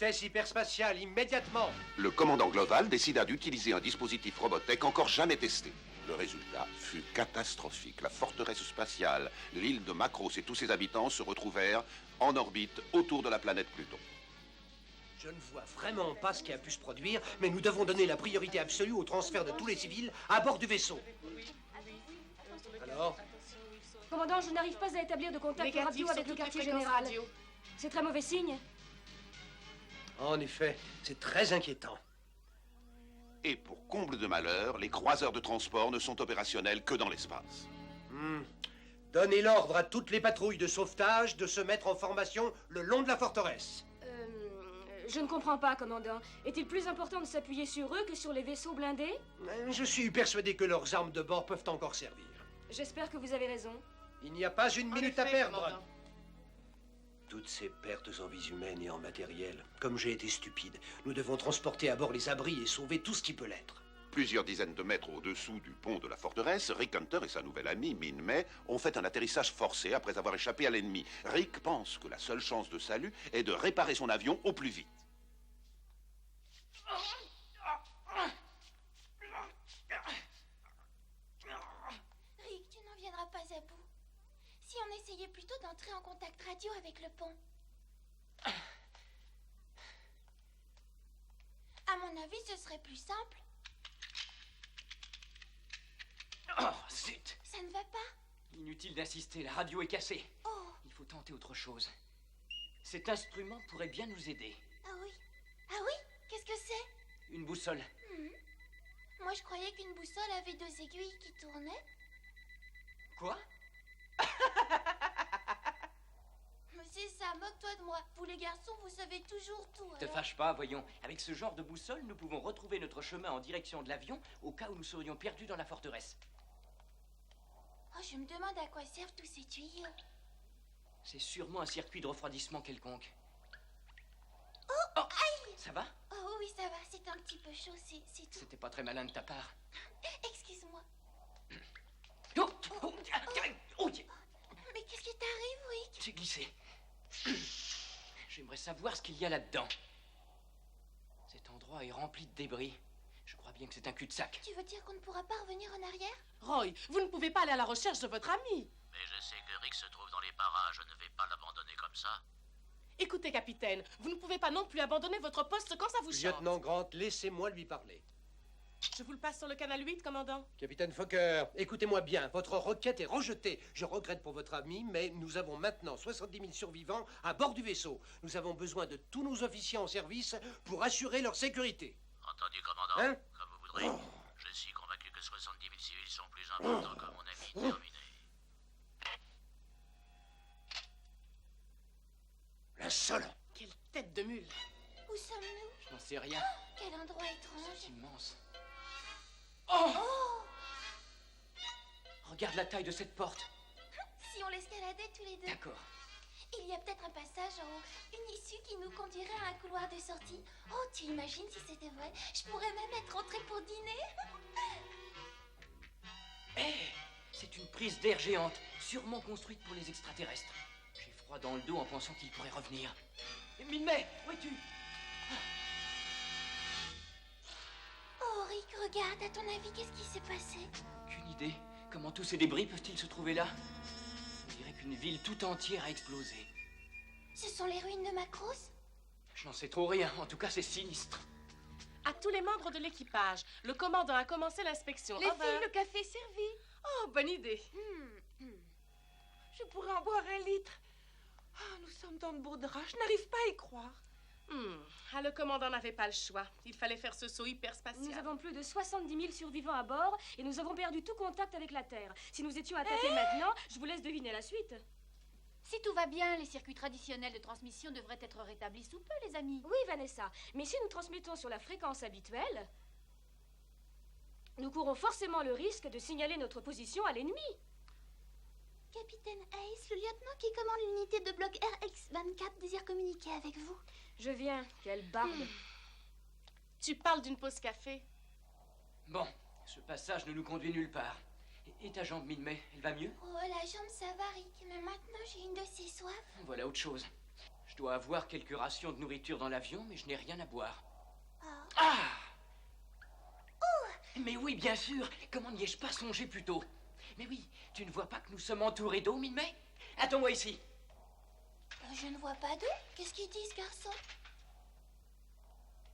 Vitesse hyperspatiale, immédiatement. Le commandant Gloval décida d'utiliser un dispositif Robotech encore jamais testé. Le résultat fut catastrophique. La forteresse spatiale, l'île de Macros et tous ses habitants se retrouvèrent en orbite autour de la planète Pluton. Je ne vois vraiment pas ce qui a pu se produire, mais nous devons donner la priorité absolue au transfert de tous les civils à bord du vaisseau. Alors? Commandant, je n'arrive pas à établir de contact Négatif radio sur avec le toutes les quartier fréquences général. radio. C'est très mauvais signe. En effet, c'est très inquiétant. Et pour comble de malheur, les croiseurs de transport ne sont opérationnels que dans l'espace. Donnez l'ordre à toutes les patrouilles de sauvetage de se mettre en formation le long de la forteresse. Je ne comprends pas, commandant. Est-il plus important de s'appuyer sur eux que sur les vaisseaux blindés? Je suis persuadé que leurs armes de bord peuvent encore servir. J'espère que vous avez raison. Il n'y a pas une minute à effet, perdre. commandant. Toutes ces pertes en vies humaines et en matériel, comme j'ai été stupide, nous devons transporter à bord les abris et sauver tout ce qui peut l'être. Plusieurs dizaines de mètres au-dessous du pont de la forteresse, Rick Hunter et sa nouvelle amie, Min May, ont fait un atterrissage forcé après avoir échappé à l'ennemi. Rick pense que la seule chance de salut est de réparer son avion au plus vite. Rick, tu n'en viendras pas à bout. Si on essayait plutôt d'entrer en contact radio avec le pont. À mon avis, ce serait plus simple. Oh, zut! Ça ne va pas? Inutile d'insister, la radio est cassée. Oh, Il faut tenter autre chose. Cet instrument pourrait bien nous aider. ah oui. Ah oui? Qu'est-ce que c'est? Une boussole. Moi, je croyais qu'une boussole avait deux aiguilles qui tournaient. Quoi? Mais c'est ça, moque-toi de moi. Vous les garçons, vous savez toujours tout. Te alors. fâche pas, voyons. Avec ce genre de boussole, nous pouvons retrouver notre chemin en direction de l'avion au cas où nous serions perdus dans la forteresse. Oh, je me demande à quoi servent tous ces tuyaux. C'est sûrement un circuit de refroidissement quelconque. Oh, aïe! Ça va? Oh oui, ça va, c'est un petit peu chaud, c'est tout. C'était pas très malin de ta part. Excuse-moi. Oh, oh, oh, Mais qu'est-ce qui t'arrive, Rick? j'ai glissé. J'aimerais savoir ce qu'il y a là-dedans. Cet endroit est rempli de débris. Je crois bien que c'est un cul-de-sac. Tu veux dire qu'on ne pourra pas revenir en arrière? Roy, vous ne pouvez pas aller à la recherche de votre ami. Mais je sais que Rick se trouve dans les parages. Je ne vais pas l'abandonner comme ça. Écoutez, capitaine, vous ne pouvez pas non plus abandonner votre poste quand ça vous chante. Lieutenant Grant, laissez-moi lui parler. Je vous le passe sur le canal 8, commandant. Capitaine Fokker, écoutez-moi bien, votre requête est rejetée. Je regrette pour votre ami, mais nous avons maintenant 70 000 survivants à bord du vaisseau. Nous avons besoin de tous nos officiers en service pour assurer leur sécurité. Entendu, commandant? Hein? Comme vous voudrez. Je suis convaincu que 70 000 civils sont plus importants que mon ami. Terminé. L'insolent! Quelle tête de mule. Où sommes-nous? Je n'en sais rien. Quel endroit étrange. C'est immense. Oh! Regarde la taille de cette porte. Si on l'escaladait tous les deux. D'accord. Il y a peut-être un passage en haut, une issue qui nous conduirait à un couloir de sortie. Oh, tu imagines si c'était vrai? Je pourrais même être rentrée pour dîner. Hé! C'est une prise d'air géante, sûrement construite pour les extraterrestres. J'ai froid dans le dos en pensant qu'ils pourraient revenir. Min-May, où es-tu? Oh, Rick, regarde, à ton avis, qu'est-ce qui s'est passé? Aucune idée. Comment tous ces débris peuvent-ils se trouver là? On dirait qu'une ville tout entière a explosé. Ce sont les ruines de Macros? Je n'en sais trop rien, en tout cas c'est sinistre. À tous les membres de l'équipage, le commandant a commencé l'inspection. Les Over. filles, le café est servi. Oh, bonne idée. Je pourrais en boire un litre. Ah, nous sommes dans le Bourdra. Je n'arrive pas à y croire. Ah, le commandant n'avait pas le choix. Il fallait faire ce saut hyperspatial. Nous avons plus de 70 000 survivants à bord et nous avons perdu tout contact avec la Terre. Si nous étions attaqués maintenant, je vous laisse deviner la suite. Si tout va bien, les circuits traditionnels de transmission devraient être rétablis sous peu, les amis. Oui, Vanessa, mais si nous transmettons sur la fréquence habituelle, nous courons forcément le risque de signaler notre position à l'ennemi. Capitaine Ace, le lieutenant qui commande l'unité de bloc RX-24 désire communiquer avec vous. Je viens, quelle barbe. Tu parles d'une pause café. Bon, ce passage ne nous conduit nulle part. Et ta jambe, Min-May, elle va mieux? Oh, la jambe, ça va, Rick, mais maintenant j'ai une de ces soifs. Voilà autre chose. Je dois avoir quelques rations de nourriture dans l'avion, mais je n'ai rien à boire. Oh. Ah! Mais oui, bien sûr. Comment n'y ai-je pas songé plus tôt? Mais oui, tu ne vois pas que nous sommes entourés d'eau, Min-May? Attends-moi ici. Je ne vois pas d'eau. Qu'est-ce qu'ils disent, garçon?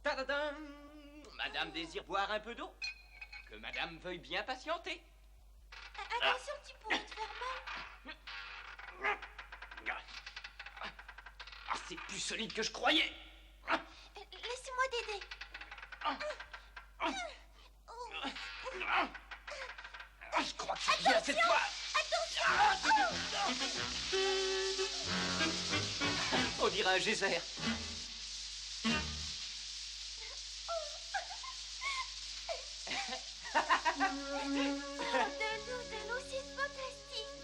Tadadam! Madame désire boire un peu d'eau? Que madame veuille bien patienter. Attention, tu pourrais te faire mal. Ah, c'est plus solide que je croyais. Laissez-moi t'aider. Je crois que c'est bien cette fois. On dirait un geyser. De l'eau, c'est fantastique.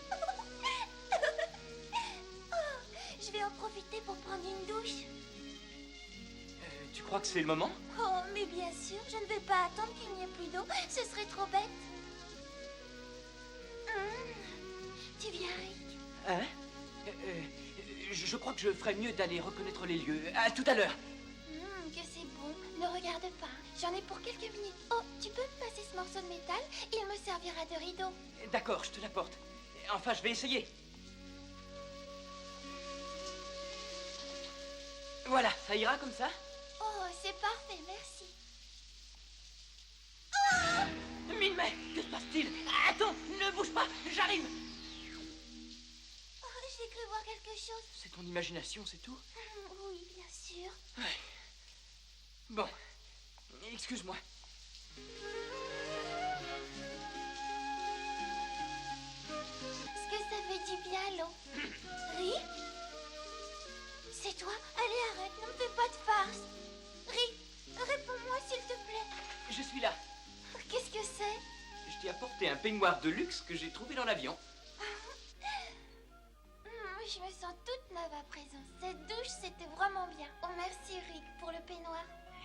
Oh, je vais en profiter pour prendre une douche. Tu crois que c'est le moment? Oh, mais bien sûr, je ne vais pas attendre qu'il n'y ait plus d'eau. Ce serait trop bête. Tu viens, Rick? Hein? Je crois que je ferais mieux d'aller reconnaître les lieux. À tout à l'heure. Que c'est bon. Ne regarde pas. J'en ai pour quelques minutes. Oh, tu peux me passer ce morceau de métal? Il me servira de rideau. D'accord, je te l'apporte. Enfin, je vais essayer. Voilà, ça ira comme ça? Oh, c'est parfait, merci. Min-May, que se passe-t-il? Attends, ne bouge pas, j'arrive. Oh, j'ai cru voir quelque chose. C'est ton imagination, c'est tout? Oui, bien sûr. Ouais. Bon, excuse-moi. Est-ce que ça fait du bien, l'eau? Rick? C'est toi? Allez, arrête, ne me fais pas de farce. Rick, réponds-moi, s'il te plaît. Je suis là. Qu'est-ce que c'est? Je t'ai apporté un peignoir de luxe que j'ai trouvé dans l'avion. Je me sens toute neuve à présent. Cette douche, c'était vraiment bien. Oh, merci, Rick, pour le peignoir.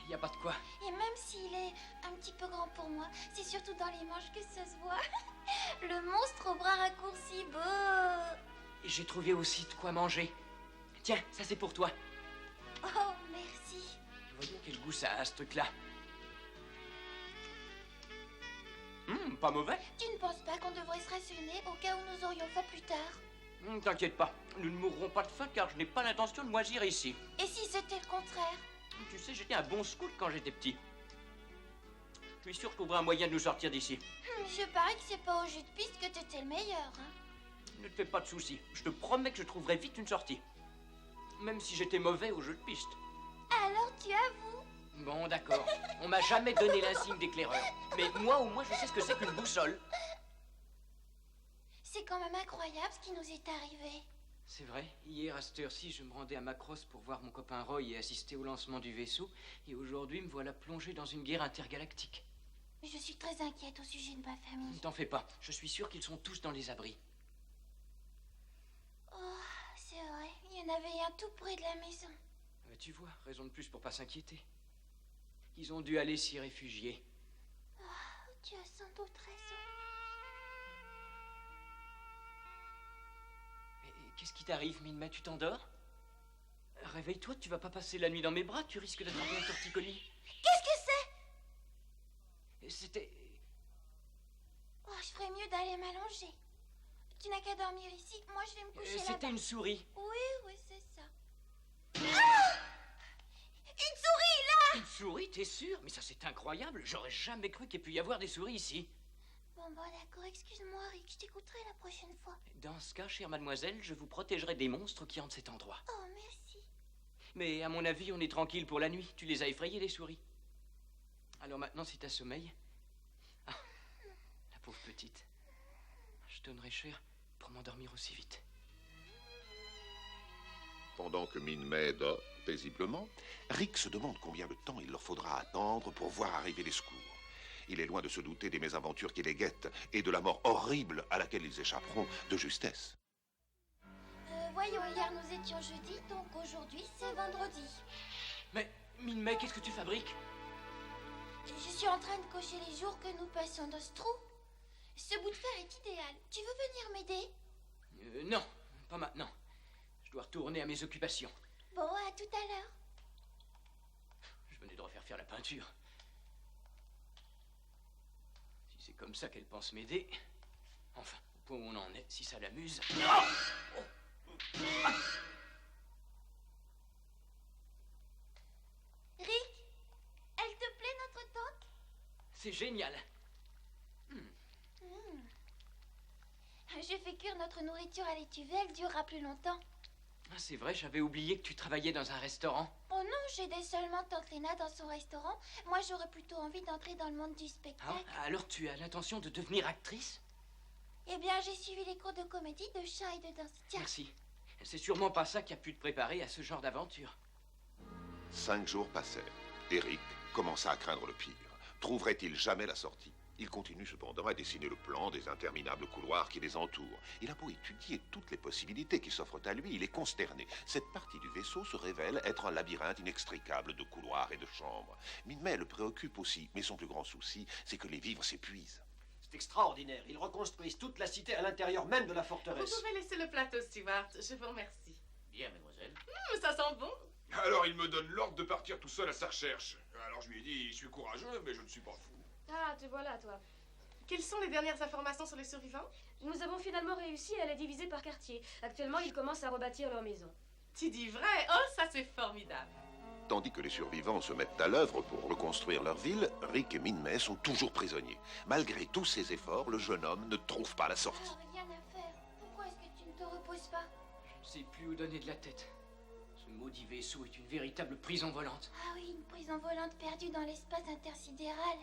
Y a pas de quoi. Et même s'il est un petit peu grand pour moi, c'est surtout dans les manches que ça se voit. Le monstre au bras raccourcis, beau. Et j'ai trouvé aussi de quoi manger. Tiens, ça c'est pour toi. Oh, merci. Voyons quel goût ça a, ce truc-là. Pas mauvais. Tu ne penses pas qu'on devrait se rationner au cas où nous aurions faim plus tard? T'inquiète pas, nous ne mourrons pas de faim car je n'ai pas l'intention de moisir ici. Et si c'était le contraire? Tu sais, j'étais un bon scout quand j'étais petit. Je suis sûr qu'on trouverait un moyen de nous sortir d'ici. Je parie que c'est pas au jeu de piste que t'étais le meilleur, hein? Ne te fais pas de soucis. Je te promets que je trouverai vite une sortie. Même si j'étais mauvais au jeu de piste. Alors tu avoues? Bon, d'accord. On m'a jamais donné l'insigne d'éclaireur. Mais moi, au moins, je sais ce que c'est qu'une boussole. C'est quand même incroyable ce qui nous est arrivé. C'est vrai. Hier, à cette heure-ci, je me rendais à Macross pour voir mon copain Roy et assister au lancement du vaisseau. Et aujourd'hui, me voilà plongé dans une guerre intergalactique. Je suis très inquiète au sujet de ma famille. Ne t'en fais pas. Je suis sûr qu'ils sont tous dans les abris. Oh, c'est vrai. Il y en avait un tout près de la maison. Tu vois, raison de plus pour pas s'inquiéter. Ils ont dû aller s'y réfugier. Oh, tu as sans doute raison. Mais qu'est-ce qui t'arrive, Min-May? Tu t'endors? Réveille-toi, tu vas pas passer la nuit dans mes bras, tu risques d'attraper un torticolis. Qu'est-ce que c'est? C'était... Oh, je ferais mieux d'aller m'allonger. Tu n'as qu'à dormir ici. Moi, je vais me coucher là-bas. C'était une souris. Oui, c'est ça. Ah! Une souris, là! Une souris, t'es sûr? Mais ça, c'est incroyable. J'aurais jamais cru qu'il ait pu y avoir des souris ici. Bon, d'accord, excuse-moi, Rick. Je t'écouterai la prochaine fois. Dans ce cas, chère mademoiselle, je vous protégerai des monstres qui hantent cet endroit. Oh, merci. Mais à mon avis, on est tranquille pour la nuit. Tu les as effrayés, les souris. Alors maintenant, si t'as sommeil... Ah, la pauvre petite. Je donnerais cher pour m'endormir aussi vite. Pendant que Min-May dort paisiblement, Rick se demande combien de temps il leur faudra attendre pour voir arriver les secours. Il est loin de se douter des mésaventures qui les guettent et de la mort horrible à laquelle ils échapperont de justesse. Voyons, hier nous étions jeudi, donc aujourd'hui c'est vendredi. Mais, Min-May, qu'est-ce que tu fabriques? Je suis en train de cocher les jours que nous passons dans ce trou. Ce bout de fer est idéal. Tu veux venir m'aider? Non, pas maintenant. Je dois retourner à mes occupations. Bon, à tout à l'heure. Je venais de refaire faire la peinture. Si c'est comme ça qu'elle pense m'aider... Enfin, au point où on en est, si ça l'amuse... Rick, elle te plaît notre tante? C'est génial. Je fais cuire notre nourriture à l'étuvée, elle durera plus longtemps. Ah, c'est vrai, j'avais oublié que tu travaillais dans un restaurant. Oh non, j'aidais seulement tante Lena dans son restaurant. Moi, j'aurais plutôt envie d'entrer dans le monde du spectacle. Ah, alors tu as l'intention de devenir actrice? Eh bien, j'ai suivi les cours de comédie, de chant et de danse. Tiens. Merci. C'est sûrement pas ça qui a pu te préparer à ce genre d'aventure. 5 jours passèrent. Eric commença à craindre le pire. Trouverait-il jamais la sortie? Il continue cependant à dessiner le plan des interminables couloirs qui les entourent. Il a beau étudier toutes les possibilités qui s'offrent à lui, il est consterné. Cette partie du vaisseau se révèle être un labyrinthe inextricable de couloirs et de chambres. Min-May le préoccupe aussi, mais son plus grand souci, c'est que les vivres s'épuisent. C'est extraordinaire. Ils reconstruisent toute la cité à l'intérieur même de la Vous forteresse. pouvez laisser le plateau, Stewart. Je vous remercie. Bien, mademoiselle. Ça sent bon. Alors il me donne l'ordre de partir tout seul à sa recherche. Alors je lui ai dit, je suis courageux, mais je ne suis pas fou. Ah, te voilà, toi. Quelles sont les dernières informations sur les survivants? Nous avons finalement réussi à les diviser par quartier. Actuellement, ils commencent à rebâtir leur maison. Tu dis vrai? Oh, ça c'est formidable. Tandis que les survivants se mettent à l'œuvre pour reconstruire leur ville, Rick et Min-May sont toujours prisonniers. Malgré tous ses efforts, le jeune homme ne trouve pas la sortie. Alors, rien à faire. Pourquoi est-ce que tu ne te reposes pas? Je ne sais plus où donner de la tête. Ce maudit vaisseau est une véritable prison volante. Ah oui, une prison volante perdue dans l'espace intersidéral.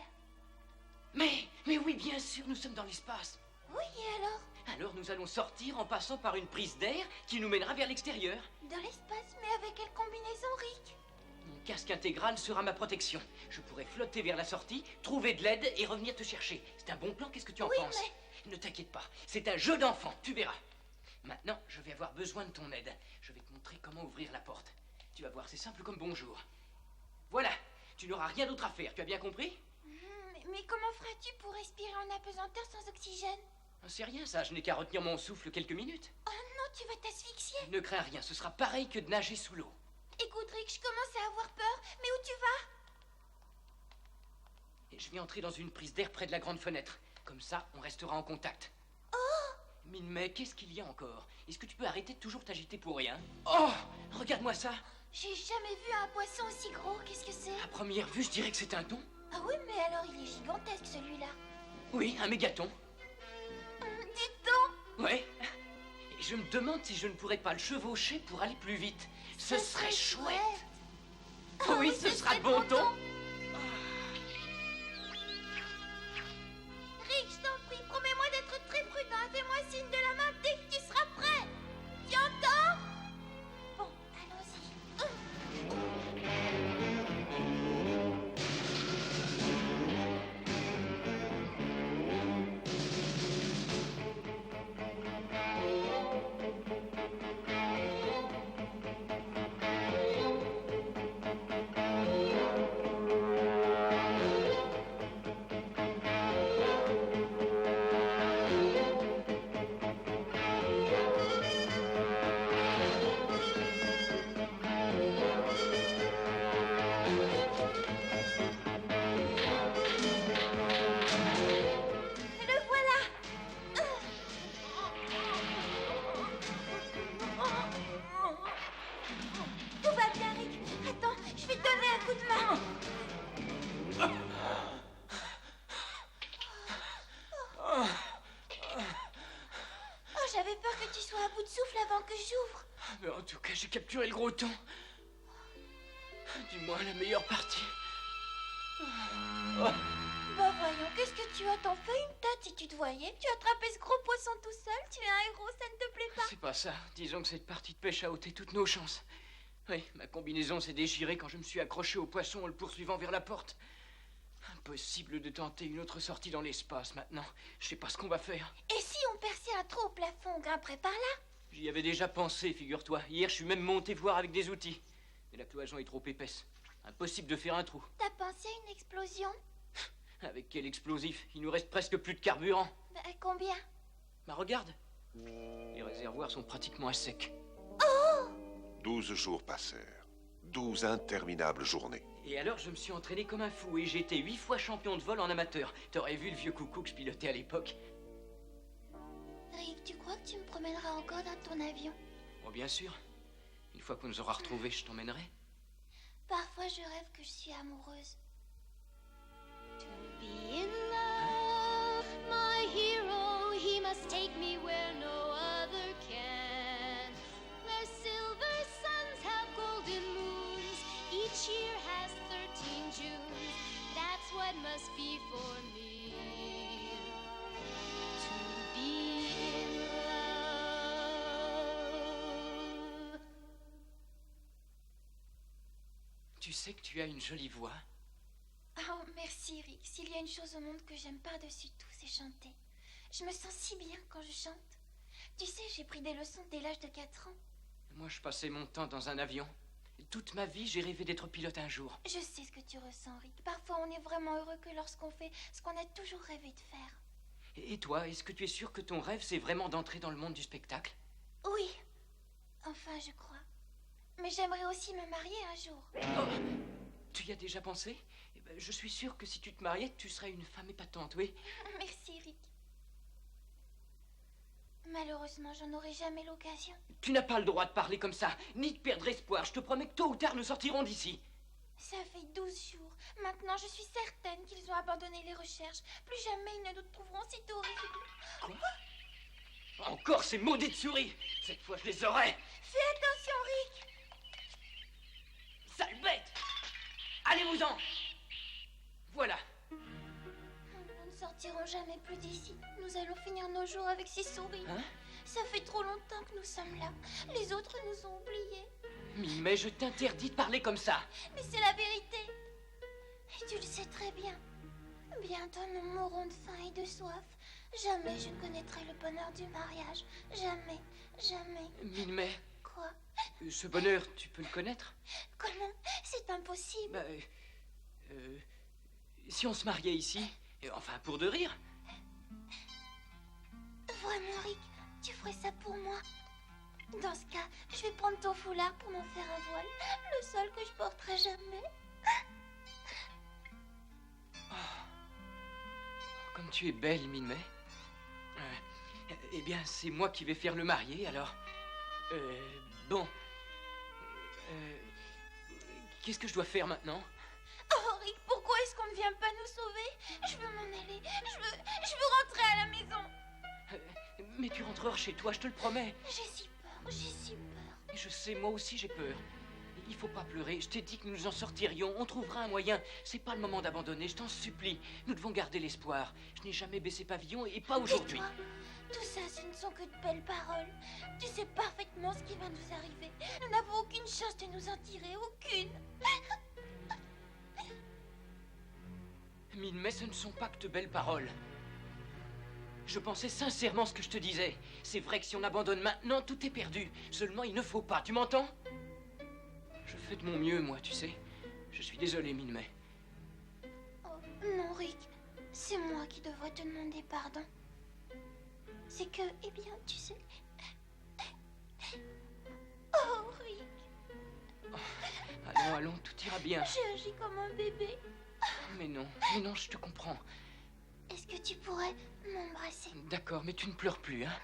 Mais oui, bien sûr, nous sommes dans l'espace. Oui, et alors? Alors nous allons sortir en passant par une prise d'air qui nous mènera vers l'extérieur. Dans l'espace, mais avec quelle combinaison, Rick? Mon casque intégral sera ma protection. Je pourrai flotter vers la sortie, trouver de l'aide et revenir te chercher. C'est un bon plan, qu'est-ce que tu en Oui, penses? Ne t'inquiète pas, c'est un jeu d'enfant, tu verras. Maintenant, je vais avoir besoin de ton aide. Je vais te montrer comment ouvrir la porte. Tu vas voir, c'est simple comme bonjour. Voilà, tu n'auras rien d'autre à faire, tu as bien compris? Mais comment feras-tu pour respirer en apesanteur sans oxygène? C'est rien ça, je n'ai qu'à retenir mon souffle quelques minutes. Oh non, tu vas t'asphyxier. Ne crains rien, ce sera pareil que de nager sous l'eau. Écoute, Rick, je commence à avoir peur. Mais où tu vas? Et je vais entrer dans une prise d'air près de la grande fenêtre. Comme ça, on restera en contact. Oh! Min-May, qu'est-ce qu'il y a encore? Est-ce que tu peux arrêter de toujours t'agiter pour rien? Oh! Regarde-moi ça! J'ai jamais vu un poisson aussi gros. Qu'est-ce que c'est? À première vue, je dirais que c'est un thon. Ah oui, mais alors il est gigantesque celui-là. Oui, un mégathon. Dis donc! Ouais. Et je me demande si je ne pourrais pas le chevaucher pour aller plus vite. Ce serait chouette. Oh oui, ce sera de bon ton. Rick, je t'en prie, promets-moi d'être très prudent et fais-moi signe de la main dès que tu seras prêt. Tu entends? Bon, allons-y. Le voilà. Tout va bien, Rick. Attends, je vais te donner un coup de main. Oh, j'avais peur que tu sois à bout de souffle avant que j'ouvre. Mais en tout cas, j'ai capturé le gros thon. Du moins, la meilleure partie. Bah voyons, qu'est-ce que tu as? T'en fais une tête si tu te voyais. Tu as attrapé ce gros poisson tout seul. Tu es un héros, ça ne te plaît pas? C'est pas ça. Disons que cette partie de pêche a ôté toutes nos chances. Oui, ma combinaison s'est déchirée quand je me suis accroché au poisson en le poursuivant vers la porte. Impossible de tenter une autre sortie dans l'espace maintenant. Je sais pas ce qu'on va faire. Et si on perçait un trou au plafond, on grimperait par là? J'y avais déjà pensé, figure-toi. Hier, je suis même monté voir avec des outils. Mais la cloison est trop épaisse. Impossible de faire un trou. T'as pensé à une explosion? Avec quel explosif? Il nous reste presque plus de carburant. Bah, combien? Bah regarde. Les réservoirs sont pratiquement à sec. 12 jours passèrent. 12 interminables journées. Et alors, je me suis entraîné comme un fou et j'ai été 8 fois champion de vol en amateur. T'aurais vu le vieux coucou que je pilotais à l'époque. Rick, tu crois que tu me promèneras encore dans ton avion? Oh, bien sûr. Une fois qu'on nous aura retrouvés, je t'emmènerai. Parfois, je rêve que je suis amoureuse. To be in love, my hero, he must take me where no other can. Where silver suns have golden moons, each year has 13 Junes. That's what must be for me. To be in love. Tu sais que tu as une jolie voix. Oh, merci Rick. S'il y a une chose au monde que j'aime par-dessus tout, c'est chanter. Je me sens si bien quand je chante. Tu sais, j'ai pris des leçons dès l'âge de 4 ans. Moi, je passais mon temps dans un avion. Toute ma vie, j'ai rêvé d'être pilote un jour. Je sais ce que tu ressens, Rick. Parfois, on est vraiment heureux que lorsqu'on fait ce qu'on a toujours rêvé de faire. Et toi, est-ce que tu es sûr que ton rêve, c'est vraiment d'entrer dans le monde du spectacle? Oui. Enfin, je crois. Mais j'aimerais aussi me marier un jour. Oh, tu y as déjà pensé? Eh ben, je suis sûr que si tu te mariais, tu serais une femme épatante, oui. Merci, Rick. Malheureusement, j'en aurai jamais l'occasion. Tu n'as pas le droit de parler comme ça, ni de perdre espoir. Je te promets que tôt ou tard, nous sortirons d'ici. Ça fait 12 jours. Maintenant, je suis certaine qu'ils ont abandonné les recherches. Plus jamais ils ne nous trouveront, c'est horrible. Quoi? Encore ces maudites souris! Cette fois, je les aurai! Fais attention, Rick! Sale bête! Allez-vous-en! Voilà. Nous ne sortirons jamais plus d'ici. Nous allons finir nos jours avec ces souris. Hein? Ça fait trop longtemps que nous sommes là. Les autres nous ont oubliés. Mais je t'interdis de parler comme ça. Mais c'est la vérité. Et tu le sais très bien. Bientôt nous mourrons de faim et de soif. Jamais je ne connaîtrai le bonheur du mariage. Jamais, jamais. Minmay, Quoi? ce bonheur, tu peux le connaître? Comment? C'est impossible. Bah, si on se mariait ici, enfin pour de rire. Vraiment, Rick, tu ferais ça pour moi? Dans ce cas, je vais prendre ton foulard pour m'en faire un voile. Le seul que je porterai jamais. Comme tu es belle, Minmay. Eh bien, c'est moi qui vais faire le marié, alors. Bon. Qu'est-ce que je dois faire maintenant? Oh, Rick, pourquoi est-ce qu'on ne vient pas nous sauver? Je veux m'en aller. Je veux rentrer à la maison. Mais tu rentreras chez toi, je te le promets. J'ai si peur, j'ai si peur. Je sais, moi aussi j'ai peur. Il faut pas pleurer, je t'ai dit que nous nous en sortirions, on trouvera un moyen. C'est pas le moment d'abandonner, je t'en supplie. Nous devons garder l'espoir. Je n'ai jamais baissé pavillon et pas aujourd'hui. Tout ça, ce ne sont que de belles paroles. Tu sais parfaitement ce qui va nous arriver. Nous n'avons aucune chance de nous en tirer, aucune. Minmay, ce ne sont pas que de belles paroles. Je pensais sincèrement ce que je te disais. C'est vrai que si on abandonne maintenant, tout est perdu. Seulement, il ne faut pas, tu m'entends? Je fais de mon mieux, moi, tu sais. Je suis désolé, Minmay. Oh, non, Rick. C'est moi qui devrais te demander pardon. C'est que, eh bien, tu sais... Oh, Rick. Oh, allons, tout ira bien. J'ai agi comme un bébé. Mais non, je te comprends. Est-ce que tu pourrais m'embrasser? D'accord, mais tu ne pleures plus, hein?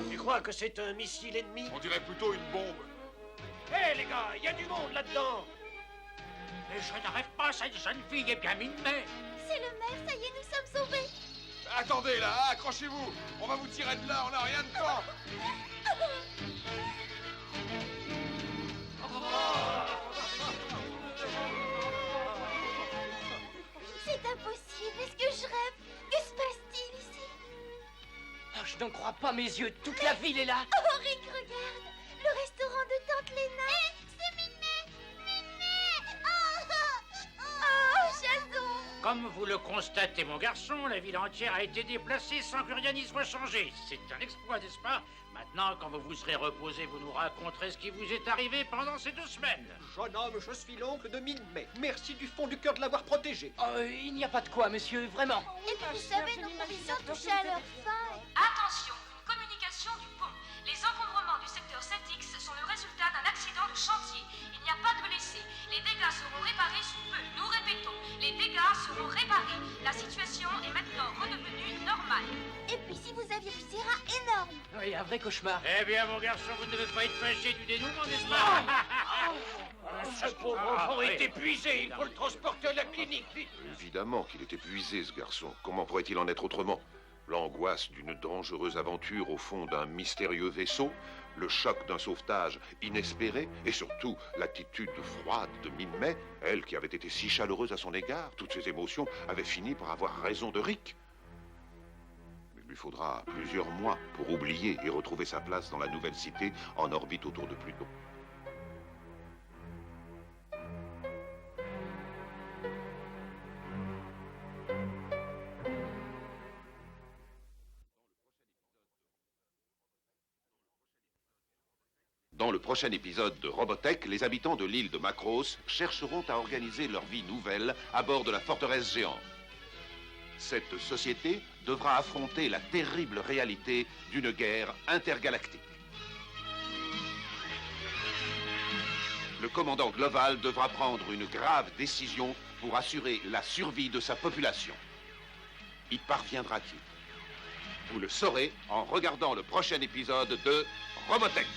Tu crois que c'est un missile ennemi? On dirait plutôt une bombe. Hé, les gars, il y a du monde là-dedans! Mais je n'arrête pas, cette jeune fille est bien Minmay. C'est le maire, ça y est, nous sommes sauvés. Attendez là, accrochez-vous. On va vous tirer de là, on n'a rien de temps. C'est impossible, est-ce que je rêve? Que se passe-t-il ici? Oh, je n'en crois pas mes yeux, toute la ville est là. Oh, Rick, regarde! Le restaurant de Tante Léna! C'est Minmay! Minmay! Oh, Jason! Comme vous le constatez, mon garçon, la ville entière a été déplacée sans que rien n'y soit changé. C'est un exploit, n'est-ce pas? Maintenant, quand vous vous serez reposé, vous nous raconterez ce qui vous est arrivé pendant ces 2 semaines. Jeune homme, je suis l'oncle de Mille-Mai. Merci du fond du cœur de l'avoir protégé. Oh, il n'y a pas de quoi, monsieur, vraiment. Et puis vous savez, nos provisions touchaient à leur fin. Attention, une communication du pont. Les encombrements du secteur 7X sont le résultat d'un accident de chantier. Il n'y a pas de blessés. Les dégâts seront réparés sous peu. Nous répétons, les dégâts seront réparés. La situation est maintenant redevenue normale. Et puis si vous aviez vu ces rats énormes. Oui, un vrai cauchemar. Eh bien, mon garçon, vous ne devez pas être fâché du dénouement, n'est-ce pas? Ce pauvre enfant est épuisé. Il faut le transporter à la clinique, vite. Évidemment qu'il est épuisé, ce garçon. Comment pourrait-il en être autrement? L'angoisse d'une dangereuse aventure au fond d'un mystérieux vaisseau, le choc d'un sauvetage inespéré, et surtout l'attitude froide de Mille-Mai, elle qui avait été si chaleureuse à son égard, toutes ses émotions avaient fini par avoir raison de Rick. Il lui faudra plusieurs mois pour oublier et retrouver sa place dans la nouvelle cité en orbite autour de Pluton. Dans le prochain épisode de Robotech, les habitants de l'île de Macross chercheront à organiser leur vie nouvelle à bord de la forteresse géante. Cette société devra affronter la terrible réalité d'une guerre intergalactique. Le commandant global devra prendre une grave décision pour assurer la survie de sa population. Y parviendra-t-il? Vous le saurez en regardant le prochain épisode de Robotech.